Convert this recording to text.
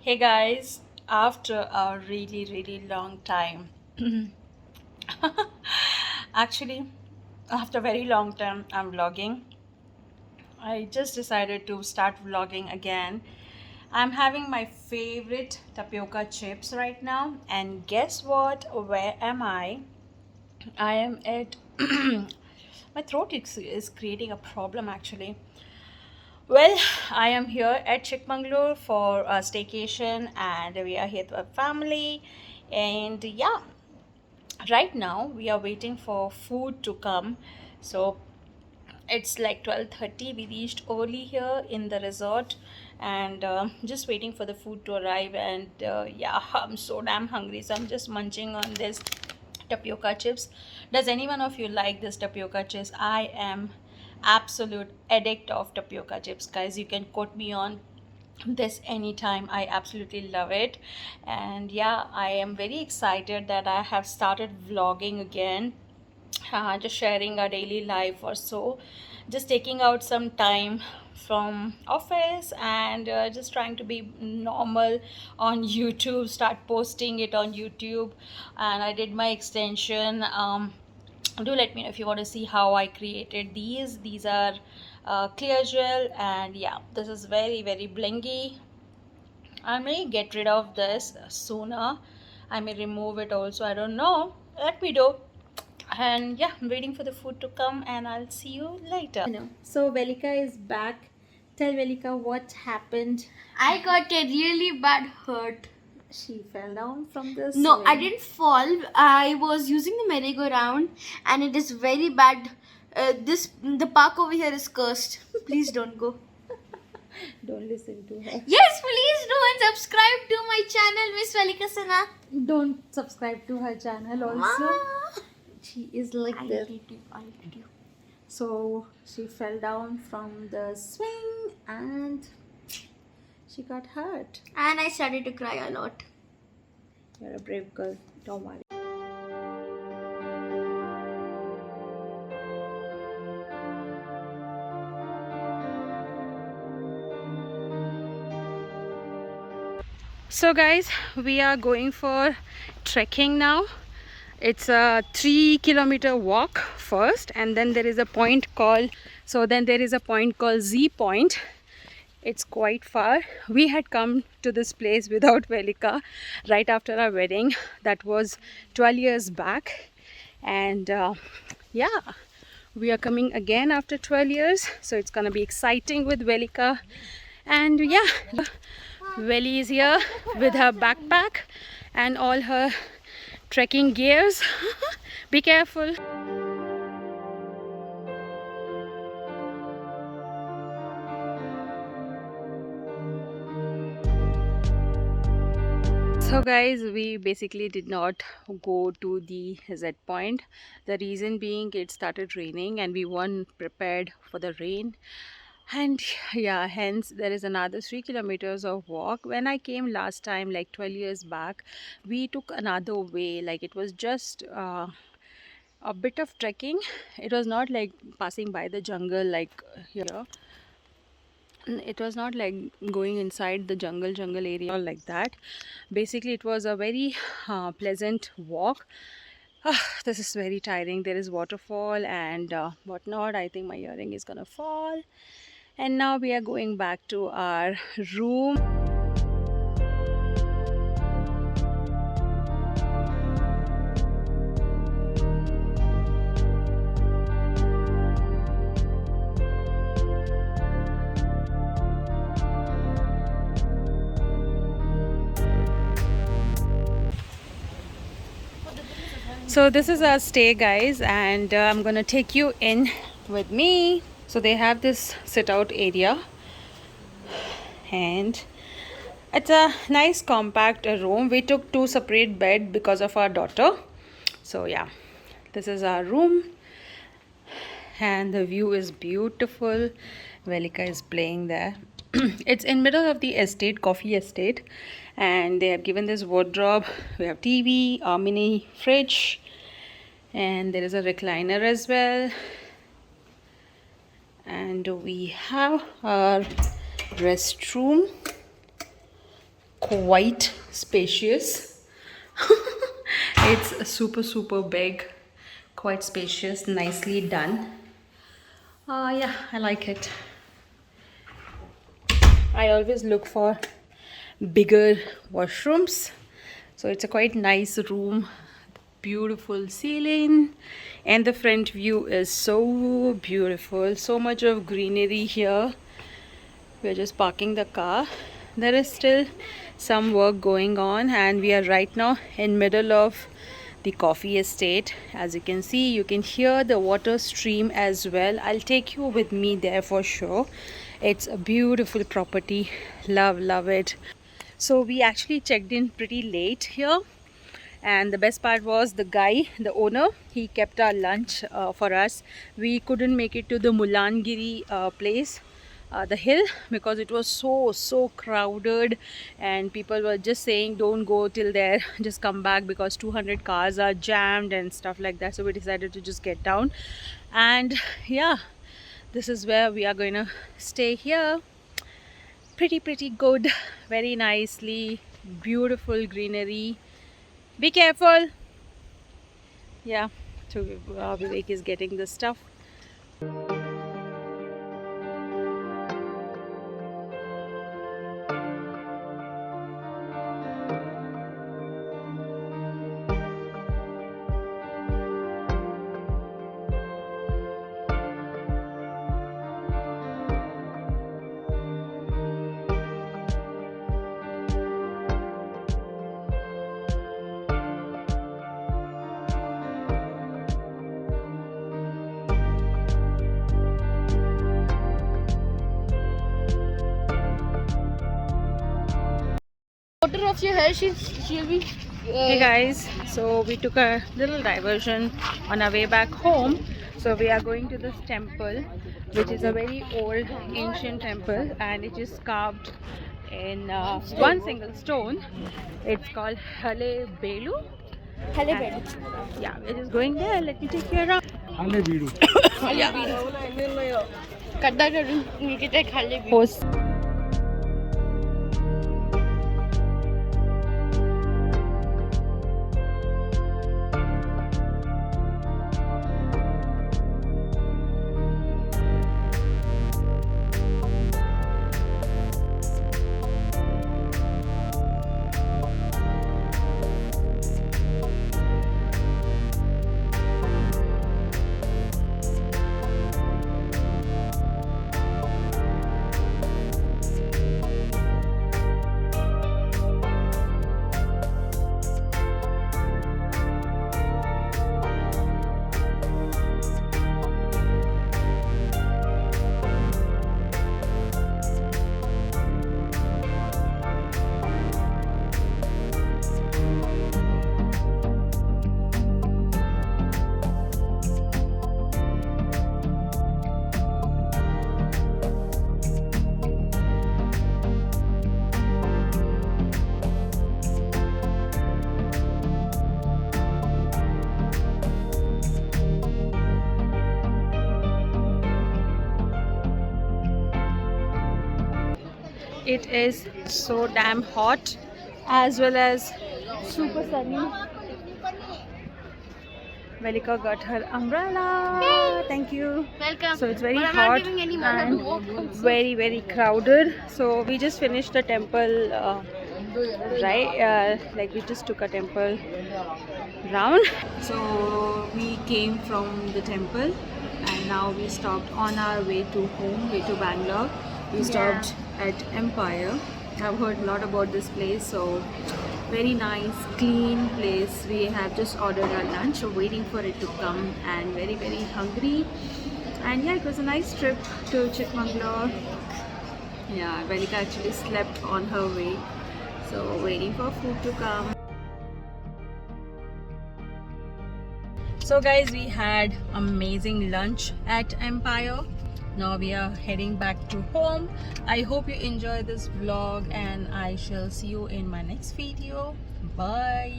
Hey guys, after a really long time, actually, after a very long time, I'm vlogging. I just decided to start vlogging again. I'm having my favorite tapioca chips right now, and guess what? Where am I? I am at my throat is creating a problem actually. Well, I am here at Chikmagalur for a staycation, and we are here with our family. And yeah, right now we are waiting for food to come. So it's like 12:30. We reached early here in the resort, and just waiting for the food to arrive. And yeah, I'm so damn hungry, so I'm just munching on this tapioca chips. Does anyone of you like this tapioca chips? I am absolute addict of tapioca chips, guys. You can quote me on this anytime. I absolutely love it. And yeah, I am very excited that I have started vlogging again, just sharing our daily life or so, just taking out some time from office and just trying to be normal on YouTube, start posting it on YouTube. And I did my extension. Do let me know if you want to see how I created these are clear gel, and yeah, this is very blingy. I may get rid of this sooner. I may remove it also. I don't know. Let me know. And yeah, I'm waiting for the food to come, and I'll see you later. No. So Velika is back. Tell Velika what happened. I got a really bad hurt. She fell down from the No, I swing. didn't fall. I was using the merry-go-round, and it is very bad. The park over here is cursed. Please don't go. Don't listen to her. Yes, please do and subscribe to my channel, Miss Valika Sana. Don't subscribe to her channel also. She is like I this. hate you. I hate you. So she fell down from the swing and she got hurt. And I started to cry a lot. You're a brave girl. Don't worry. So guys, we are going for trekking now. It's a 3 kilometer walk first, and then there is a point called Z Point. It's quite far. We had come to this place without Velika right after our wedding. That was 12 years back. And yeah, we are coming again after 12 years. So it's gonna be exciting with Velika. And yeah, Veli is here with her backpack and all her trekking gears. Be careful. So guys, we basically did not go to the Z point. The reason being it started raining and we weren't prepared for the rain. And yeah, hence there is another 3 kilometers of walk. When I came last time, like 12 years back, we took another way. Like it was just a bit of trekking. It was not like passing by the jungle like here. It was not like going inside the jungle area or like that. Basically it was a very pleasant walk. This is very tiring. There is waterfall and whatnot. I think my earring is gonna fall. And now we are going back to our room. So this is our stay, guys, and I'm gonna take you in with me. So they have this sit out area, and it's a nice compact room. We took two separate bed because of our daughter. So yeah, this is our room, and the view is beautiful. Velika is playing there. It's in middle of the estate, coffee estate, and they have given this wardrobe. We have TV, a mini fridge, and there is a recliner as well. And we have our restroom, quite spacious. It's super big, quite spacious, nicely done. Yeah, I like it. I always look for bigger washrooms, so it's a quite nice room, beautiful ceiling, and the front view is so beautiful. So much of greenery here. We're just parking the car. There is still some work going on, and we are right now in middle of the coffee estate. As you can see, you can hear the water stream as well. I'll take you with me there for sure. It's a beautiful property. Love it. So we actually checked in pretty late here, and the best part was the guy, the owner, he kept our lunch for us. We couldn't make it to the Mulangiri place, the hill, because it was so crowded, and people were just saying don't go till there, just come back, because 200 cars are jammed and stuff like that. So we decided to just get down, and yeah, this is where we are going to stay here. Pretty good, very nicely, beautiful greenery. Be careful. Yeah, so Vivek is getting the stuff. Water of your hair, she'll be. Hey guys, so we took a little diversion on our way back home. So we are going to this temple, which is a very old ancient temple, and it is carved in one single stone. It's called Hale Belu. Hale Yeah, we're just going there. Let me take you around. Kadda karun, you can take Hale Bedu. Post. It is so damn hot, as well as super sunny. Velika got her umbrella. Thank you. Welcome. So it's very But I'm hot not giving any more and to walk also. very crowded. So we just finished the temple, like we just took a temple round. So we came from the temple, and now we stopped on our way to home, way to Bangalore. We stopped at Empire. I've heard a lot about this place, so very nice, clean place. We have just ordered our lunch, so waiting for it to come, and very hungry. And yeah, it was a nice trip to Chikmagalur. Yeah, Velika actually slept on her way, so waiting for food to come. So guys, we had amazing lunch at Empire. Now we are heading back to home. I hope you enjoy this vlog, and I shall see you in my next video. Bye.